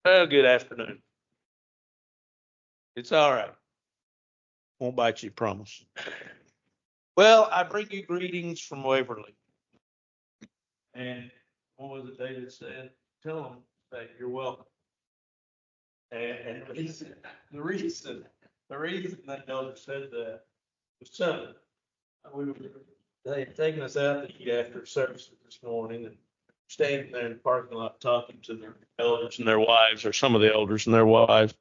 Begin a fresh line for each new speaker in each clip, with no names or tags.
Well, good afternoon. It's all right. Won't bite you, promise. Well, I bring you greetings from Waverly. And what was it David said? Tell them that you're welcome. And the reason that Elder said that was simple. They had taken us out to eat after service this morning and standing there in the parking lot talking to their elders and their wives, or some of the elders and their wives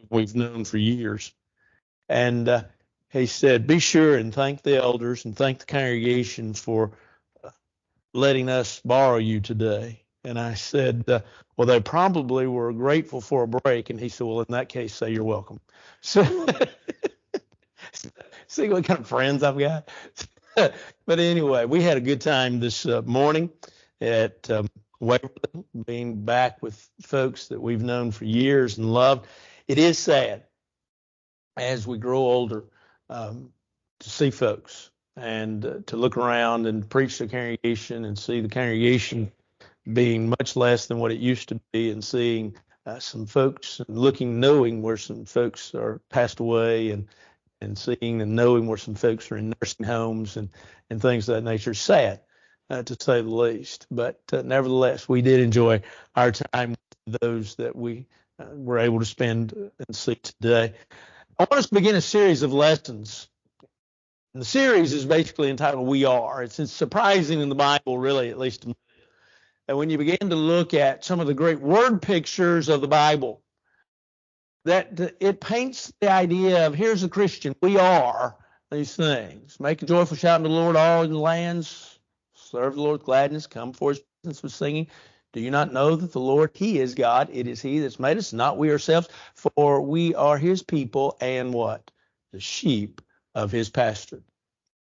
we've known for years. And he said, be sure and thank the elders and thank the congregation for letting us borrow you today. And I said, well, they probably were grateful for a break. And he said, well, in that case, say you're welcome. So see what kind of friends I've got. But anyway, we had a good time this morning at Waverly, being back with folks that we've known for years and loved. It is sad as we grow older to see folks and to look around and preach to the congregation and see the congregation being much less than what it used to be, and seeing some folks knowing where some folks are passed away, and seeing and knowing where some folks are in nursing homes and things of that nature. Sad, to say the least. But nevertheless, we did enjoy our time with those that we were able to spend and see today. I want us to begin a series of lessons. And the series is basically entitled We Are. It's surprising in the Bible, really, at least to me, that when you begin to look at some of the great word pictures of the Bible, that it paints the idea of, here's a Christian, we are these things. Make a joyful shout unto the Lord, all the lands. Serve the Lord with gladness. Come before his presence with singing. Do you not know that the Lord, he is God? It is he that's made us, not we ourselves. For we are his people, and what? The sheep of his pasture.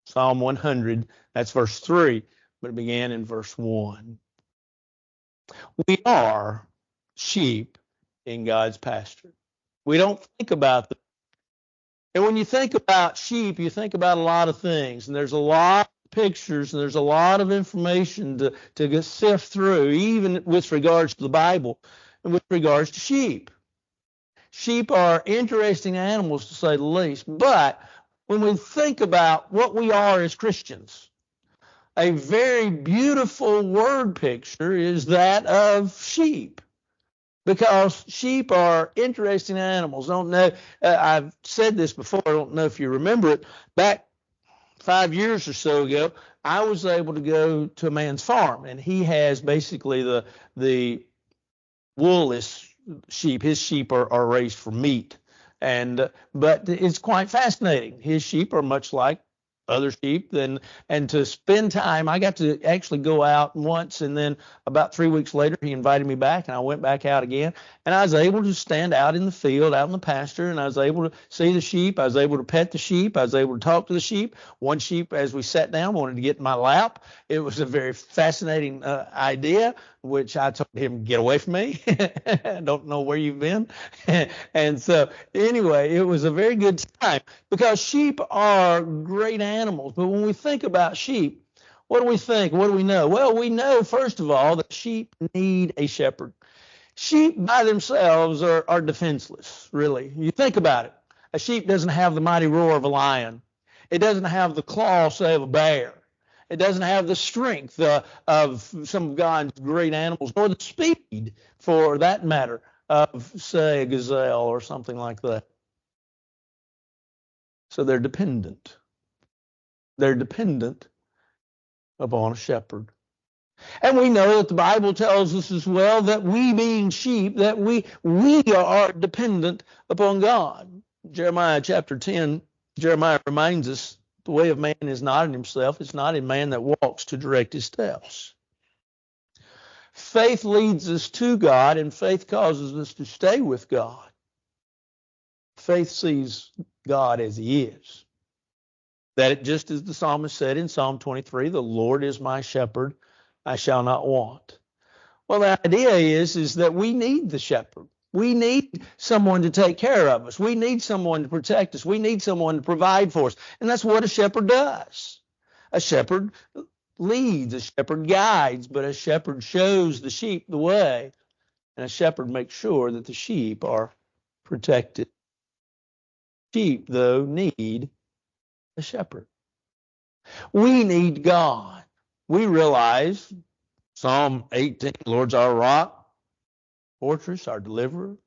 Psalm 100, that's verse 3, but it began in verse 1. We are sheep in God's pasture. We don't think about them. And when you think about sheep, you think about a lot of things. And there's a lot of pictures and there's a lot of information to sift through, even with regards to the Bible and with regards to sheep. Sheep are interesting animals, to say the least. But when we think about what we are as Christians, a very beautiful word picture is that of sheep. Because sheep are interesting animals. Don't know. I've said this before. I don't know if you remember it. Back 5 years or so ago, I was able to go to a man's farm, and he has basically the woolless sheep. His sheep are raised for meat, but it's quite fascinating. His sheep are much like other sheep, and to spend time, I got to actually go out once, and then about 3 weeks later, he invited me back, and I went back out again, and I was able to stand out in the field, out in the pasture, and I was able to see the sheep. I was able to pet the sheep. I was able to talk to the sheep. One sheep, as we sat down, wanted to get in my lap. It was a very fascinating idea, which I told him, get away from me. I don't know where you've been. And so anyway, it was a very good time, because sheep are great animals. But when we think about sheep, what do we think? What do we know? Well, we know, first of all, that sheep need a shepherd. Sheep by themselves are defenseless, really. You think about it. A sheep doesn't have the mighty roar of a lion. It doesn't have the claw, say, of a bear. It doesn't have the strength of some of God's great animals, nor the speed, for that matter, of, say, a gazelle or something like that. So they're dependent. They're dependent upon a shepherd. And we know that the Bible tells us as well that we, being sheep, that we are dependent upon God. Jeremiah chapter 10, Jeremiah reminds us, the way of man is not in himself. It's not in man that walks to direct his steps. Faith leads us to God, and faith causes us to stay with God. Faith sees God as he is. That just as the psalmist said in Psalm 23, the Lord is my shepherd, I shall not want. Well, the idea is that we need the shepherd. We need someone to take care of us. We need someone to protect us. We need someone to provide for us. And that's what a shepherd does. A shepherd leads, a shepherd guides, but a shepherd shows the sheep the way. And a shepherd makes sure that the sheep are protected. Sheep, though, need a shepherd. We need God. We realize Psalm 18, Lord's our rock, fortress, our deliverer.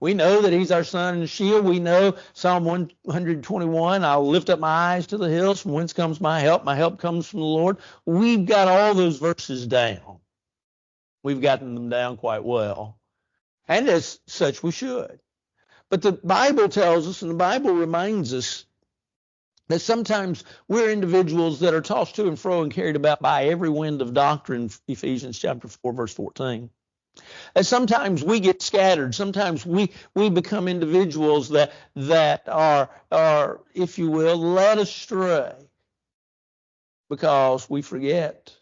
We know that he's our sun and shield. We know Psalm 121, I'll lift up my eyes to the hills. From whence comes my help? My help comes from the Lord. We've got all those verses down. We've gotten them down quite well. And as such, we should. But the Bible tells us, and the Bible reminds us, that sometimes we're individuals that are tossed to and fro and carried about by every wind of doctrine, Ephesians chapter 4, verse 14. And sometimes we get scattered. Sometimes we become individuals that are, if you will, led astray because we forget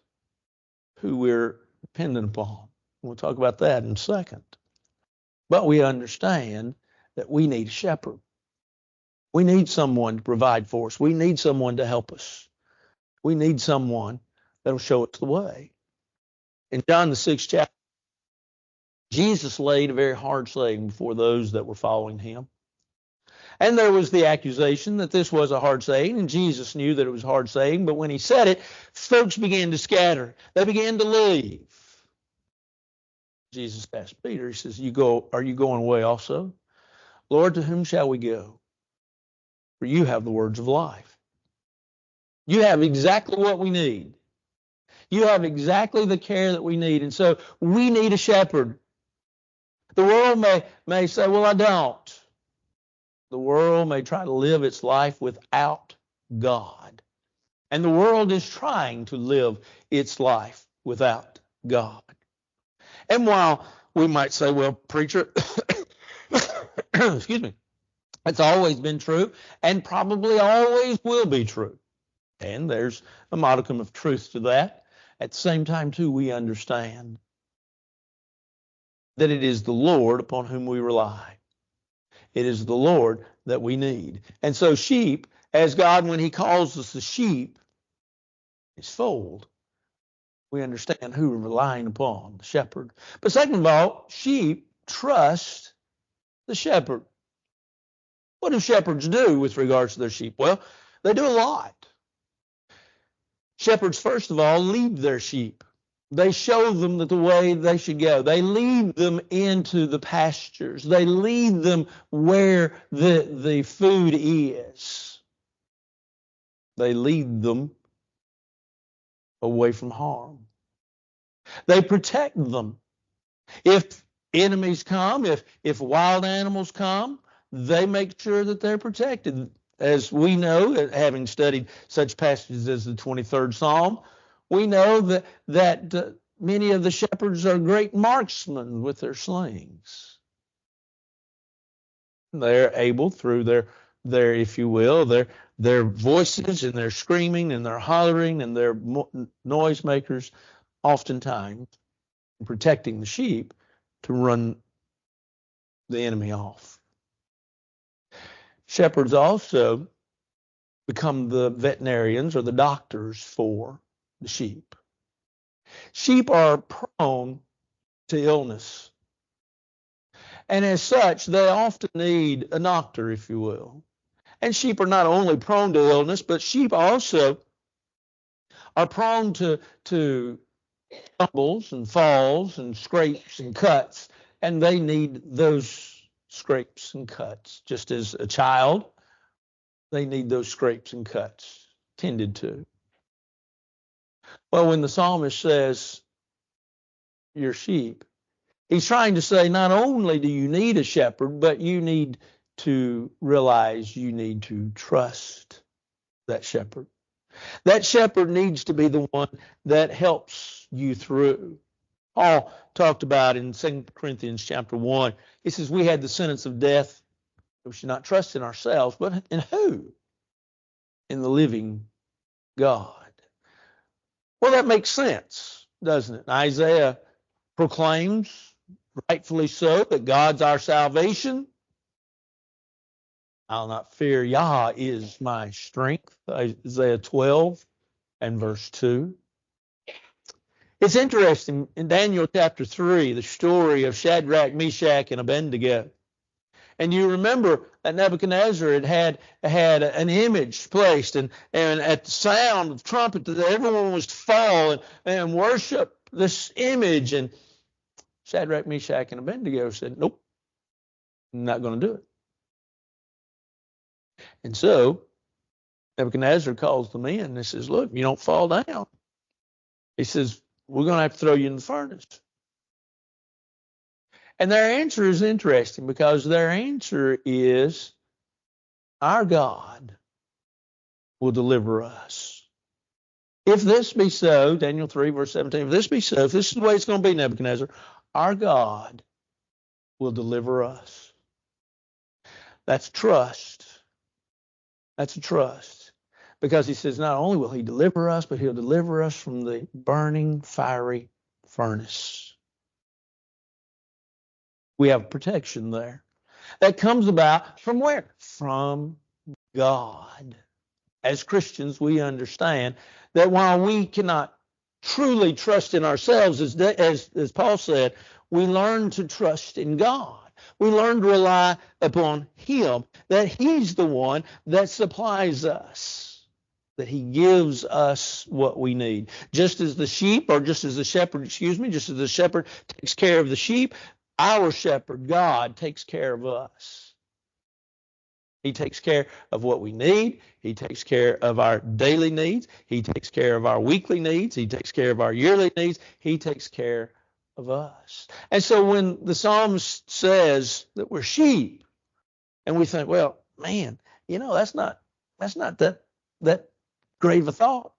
who we're dependent upon. We'll talk about that in a second. But we understand that we need a shepherd. We need someone to provide for us. We need someone to help us. We need someone that'll show us the way. In John the 6th chapter, Jesus laid a very hard saying before those that were following him. And there was the accusation that this was a hard saying, and Jesus knew that it was a hard saying, but when he said it, folks began to scatter. They began to leave. Jesus asked Peter, he says, are you going away also? Lord, to whom shall we go? For you have the words of life. You have exactly what we need. You have exactly the care that we need. And so we need a shepherd. The world may say, well, I don't. The world may try to live its life without God. And the world is trying to live its life without God. And while we might say, well, preacher, excuse me, it's always been true and probably always will be true. And there's a modicum of truth to that. At the same time, too, we understand that it is the Lord upon whom we rely. It is the Lord that we need. And so sheep, as God, when he calls us the sheep, his fold, we understand who we're relying upon, the shepherd. But second of all, sheep trust the shepherd. What do shepherds do with regards to their sheep? Well, they do a lot. Shepherds, first of all, lead their sheep. They show them the way they should go. They lead them into the pastures. They lead them where the food is. They lead them away from harm. They protect them. If enemies come, if wild animals come, they make sure that they're protected. As we know, having studied such passages as the 23rd Psalm, we know that many of the shepherds are great marksmen with their slings. They're able through their if you will, their voices and their screaming and their hollering and their noisemakers, oftentimes protecting the sheep to run the enemy off. Shepherds also become the veterinarians or the doctors for the sheep. Sheep are prone to illness. And as such, they often need a doctor, if you will. And sheep are not only prone to illness, but sheep also are prone to stumbles and falls and scrapes and cuts. And they need those scrapes and cuts. Just as a child, they need those scrapes and cuts tended to. Well, when the psalmist says, your sheep, he's trying to say not only do you need a shepherd, but you need to realize you need to trust that shepherd. That shepherd needs to be the one that helps you through. Paul talked about in 2 Corinthians chapter 1, he says, we had the sentence of death. We should not trust in ourselves, but in who? In the living God. Well, that makes sense, doesn't it? Isaiah proclaims, rightfully so, that God's our salvation. I'll not fear, Yah is my strength. Isaiah 12 and verse 2. It's interesting in Daniel chapter 3, the story of Shadrach, Meshach, and Abednego. And you remember that Nebuchadnezzar had an image placed, and at the sound of the trumpet, that everyone was to fall and worship this image. And Shadrach, Meshach, and Abednego said, nope, I'm not going to do it. And so Nebuchadnezzar calls them in and says, look, you don't fall down. He says, we're going to have to throw you in the furnace. And their answer is interesting, because their answer is, our God will deliver us. If this be so, Daniel 3, verse 17, if this be so, if this is the way it's going to be, Nebuchadnezzar, our God will deliver us. That's trust. That's a trust. Because he says not only will he deliver us, but he'll deliver us from the burning, fiery furnace. We have protection there. That comes about from where? From God. As Christians, we understand that while we cannot truly trust in ourselves, as Paul said, we learn to trust in God. We learn to rely upon Him, that He's the one that supplies us, that He gives us what we need. Just as the shepherd takes care of the sheep, our shepherd, God, takes care of us. He takes care of what we need. He takes care of our daily needs. He takes care of our weekly needs. He takes care of our yearly needs. He takes care of us. And so when the psalmist says that we're sheep, and we think, well, man, that's not that great of a thought.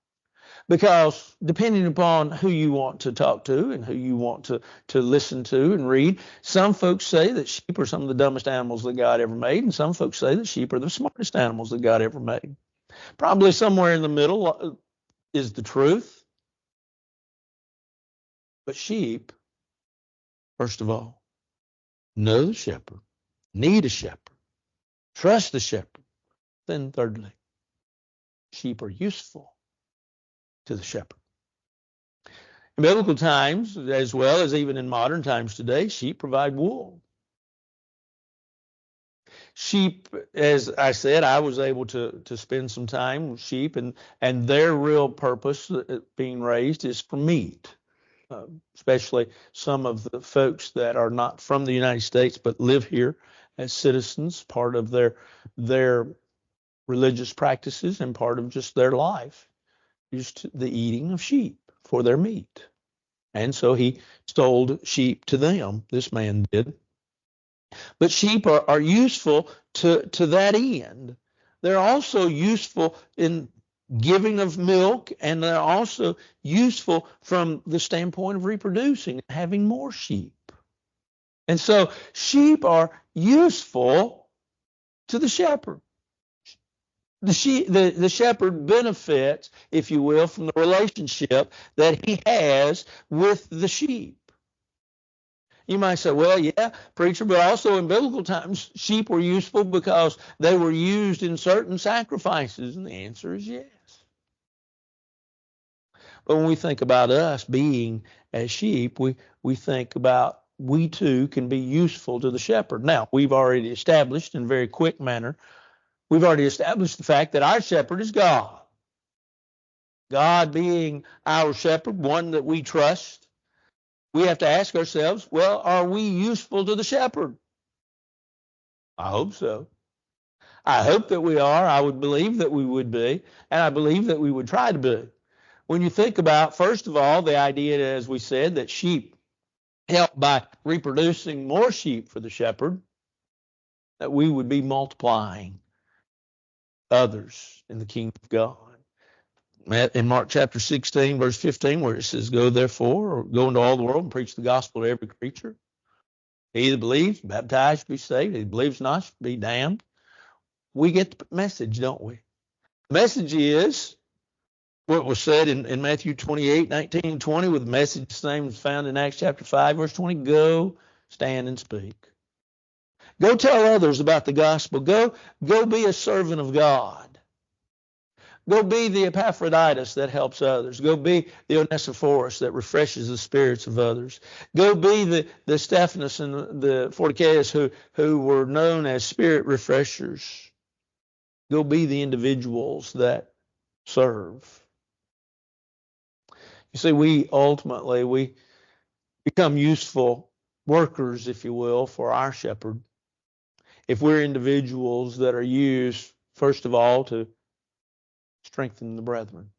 Because depending upon who you want to talk to and who you want to listen to and read, some folks say that sheep are some of the dumbest animals that God ever made, and some folks say that sheep are the smartest animals that God ever made. Probably somewhere in the middle is the truth. But sheep, first of all, know the shepherd, need a shepherd, trust the shepherd. Then thirdly, sheep are useful to the shepherd. In biblical times, as well as even in modern times today, sheep provide wool. Sheep, as I said, I was able to spend some time with sheep, and their real purpose being raised is for meat. Especially some of the folks that are not from the United States but live here as citizens, part of their religious practices and part of just their life is the eating of sheep for their meat. And so he sold sheep to them, this man did. But sheep are useful to that end. They're also useful in giving of milk, and they're also useful from the standpoint of reproducing, having more sheep. And so sheep are useful to the shepherd. The shepherd benefits, if you will, from the relationship that he has with the sheep. You might say, well, yeah, preacher, but also in biblical times, sheep were useful because they were used in certain sacrifices. And the answer is yes. But when we think about us being as sheep, we think about we too can be useful to the shepherd. Now, we've already established in a very quick manner, we've already established the fact that our shepherd is God. God being our shepherd, one that we trust. We have to ask ourselves, well, are we useful to the shepherd? I hope so. I hope that we are. I would believe that we would be, and I believe that we would try to be. When you think about, first of all, the idea, as we said, that sheep help by reproducing more sheep for the shepherd, that we would be multiplying others in the kingdom of God. In Mark chapter 16, verse 15, where it says, go therefore, or go into all the world and preach the gospel to every creature. He that believes, baptized, be saved. He that believes not, be damned. We get the message, don't we? The message is what was said in Matthew 28, 19, and 20, with the message the same as found in Acts chapter 5, verse 20. Go, stand, and speak. Go tell others about the gospel. Go be a servant of God. Go be the Epaphroditus that helps others. Go be the Onesiphorus that refreshes the spirits of others. Go be the Stephanas and the Fornicaeus who were known as spirit refreshers. Go be the individuals that serve. You see, we become useful workers, if you will, for our shepherd. If we're individuals that are used, first of all, to strengthen the brethren,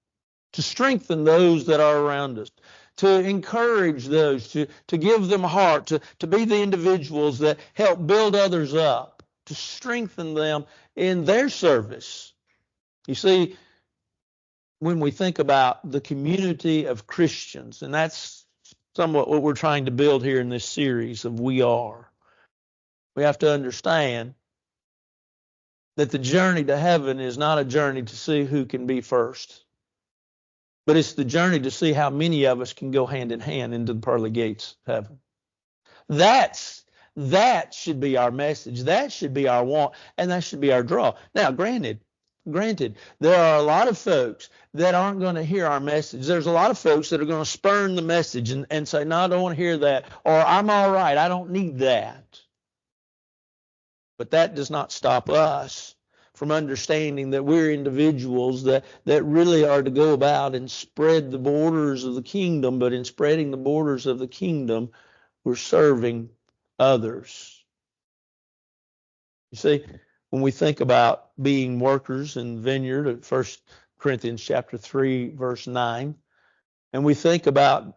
to strengthen those that are around us, to encourage those, to give them heart, to be the individuals that help build others up, to strengthen them in their service. You see, when we think about the community of Christians, and that's somewhat what we're trying to build here in this series of We Are, we have to understand that the journey to heaven is not a journey to see who can be first, but it's the journey to see how many of us can go hand in hand into the pearly gates of heaven. That should be our message. That should be our want, and that should be our draw. Now, granted, there are a lot of folks that aren't going to hear our message. There's a lot of folks that are going to spurn the message and say, no, I don't want to hear that, or I'm all right, I don't need that. But that does not stop us from understanding that we're individuals that really are to go about and spread the borders of the kingdom, but in spreading the borders of the kingdom, we're serving others. You see, when we think about being workers in the vineyard at 1 Corinthians chapter 3, verse 9, and we think about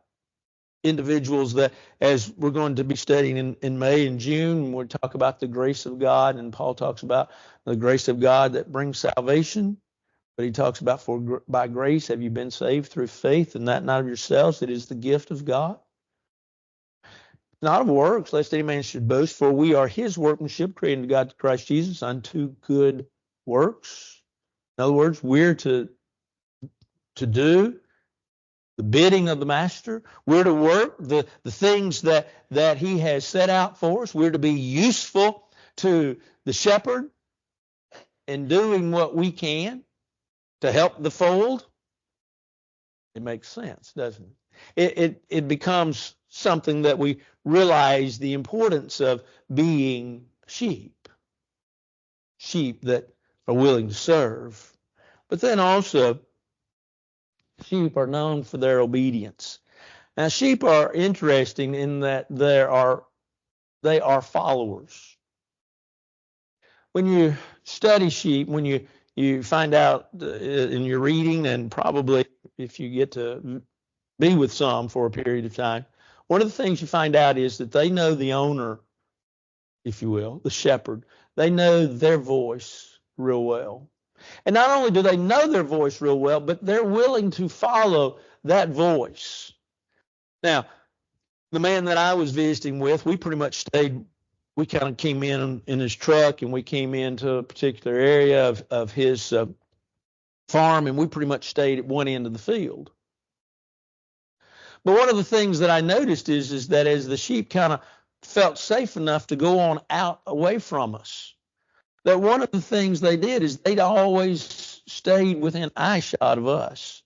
individuals that, as we're going to be studying in May and June, we talk about the grace of God, and Paul talks about the grace of God that brings salvation, but he talks about for by grace have you been saved through faith, and that not of yourselves, it is the gift of God. Not of works, lest any man should boast, for we are his workmanship, created to God, Christ Jesus, unto good works. In other words, we're to do the bidding of the master. We're to work the things that he has set out for us. We're to be useful to the shepherd in doing what we can to help the fold. It makes sense, doesn't it? It becomes something that we realize the importance of being sheep that are willing to serve. But then also, sheep are known for their obedience. Now, sheep are interesting in that they are followers. When you study sheep, when you find out in your reading, and probably if you get to be with some for a period of time, one of the things you find out is that they know the owner, if you will, the shepherd. They know their voice real well. And not only do they know their voice real well, but they're willing to follow that voice. Now, the man that I was visiting with, we pretty much stayed, we kind of came in his truck, and we came into a particular area of his farm, and we pretty much stayed at one end of the field. But one of the things that I noticed is that as the sheep kind of felt safe enough to go on out away from us, that one of the things they did is they'd always stayed within eyeshot of us.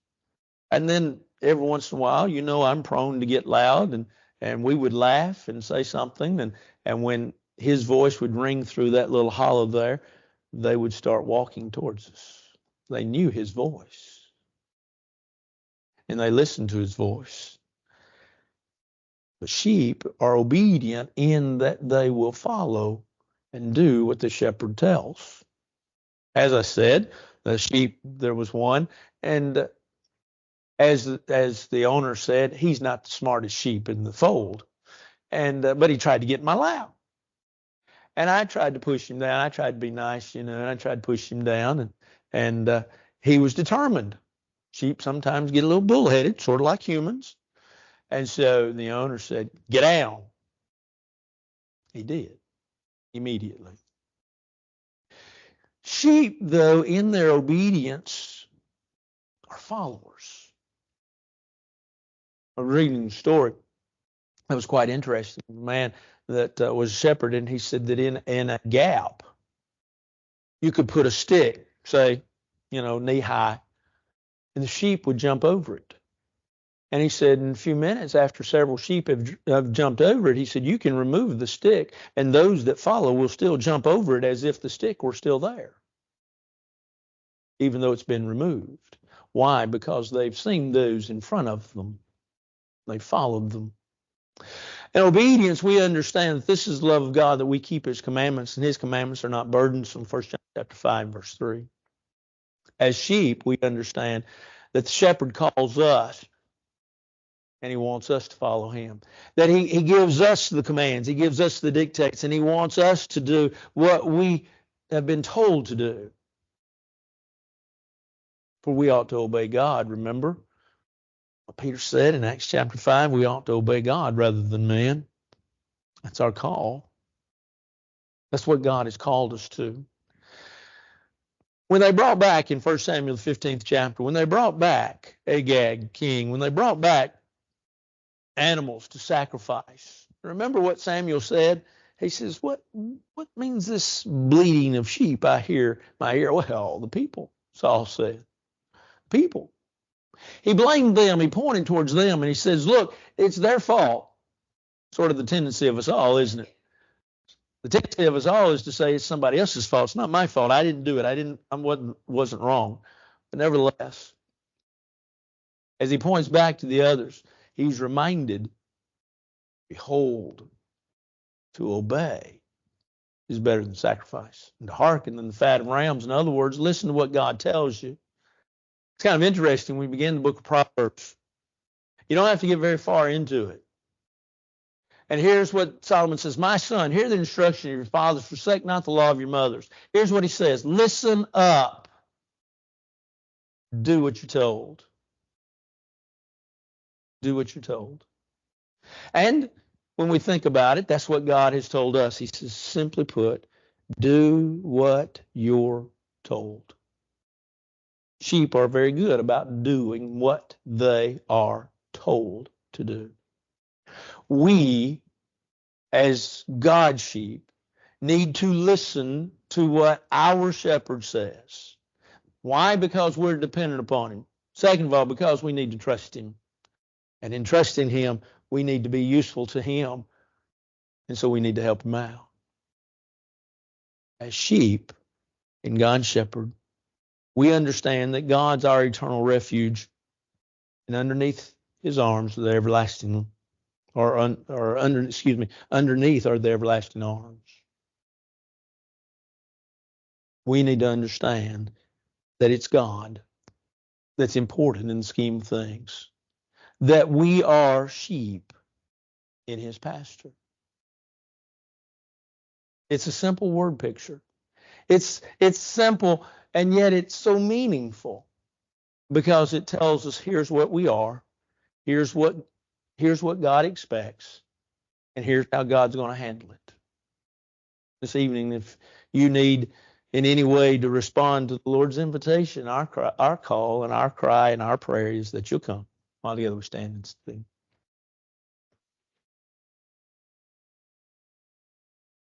And then every once in a while, I'm prone to get loud, and we would laugh and say something, and when his voice would ring through that little hollow there, they would start walking towards us. They knew his voice, and they listened to his voice. But sheep are obedient in that they will follow and do what the shepherd tells. As I said, the sheep, there was one, and as the owner said, he's not the smartest sheep in the fold, but he tried to get in my lap, and I tried to push him down. I tried to be nice, and I tried to push him down, and he was determined. Sheep sometimes get a little bullheaded, sort of like humans, and so the owner said, "Get down." He did. Immediately. Sheep, though, in their obedience, are followers. I was reading a story that was quite interesting. A man that was a shepherd, and he said that in a gap, you could put a stick, say, knee high, and the sheep would jump over it. And he said, in a few minutes, after several sheep have jumped over it, he said, you can remove the stick, and those that follow will still jump over it as if the stick were still there, even though it's been removed. Why? Because they've seen those in front of them. They followed them. In obedience, we understand that this is the love of God, that we keep his commandments, and his commandments are not burdensome. 1 John chapter 5, verse 3. As sheep, we understand that the shepherd calls us, and he wants us to follow him. That he gives us the commands, he gives us the dictates, and he wants us to do what we have been told to do. For we ought to obey God, remember? What Peter said in Acts chapter 5, we ought to obey God rather than men. That's our call. That's what God has called us to. When they brought back in 1 Samuel, the 15th chapter, when they brought back Agag, king, when they brought back animals to sacrifice, remember what Samuel said? He says, what means this bleating of sheep I hear my ear? Well, the people, Saul said. People. He blamed them. He pointed towards them, and he says, look, it's their fault. Sort of the tendency of us all, isn't it? The tendency of us all is to say it's somebody else's fault. It's not my fault. I didn't do it. I wasn't wrong. But nevertheless, as he points back to the others, he's reminded, behold, to obey is better than sacrifice, and to hearken than the fat of rams. In other words, listen to what God tells you. It's kind of interesting when we begin the book of Proverbs. You don't have to get very far into it. And here's what Solomon says, my son, hear the instruction of your fathers, forsake not the law of your mothers. Here's what he says, listen up, do what you're told. Do what you're told. And when we think about it, that's what God has told us. He says, simply put, do what you're told. Sheep are very good about doing what they are told to do. We, as God's sheep, need to listen to what our shepherd says. Why? Because we're dependent upon him. Second of all, because we need to trust him. And in trusting him, we need to be useful to him. And so we need to help him out. As sheep in God's shepherd, we understand that God's our eternal refuge, and underneath his arms are the everlasting, underneath are the everlasting arms. We need to understand that it's God that's important in the scheme of things, that we are sheep in his pasture. It's a simple word picture. It's simple, and yet it's so meaningful, because it tells us here's what we are, here's what God expects, and here's how God's going to handle it. This evening, if you need in any way to respond to the Lord's invitation, our call and our cry and our prayer is that you'll come. While together we stand and sing.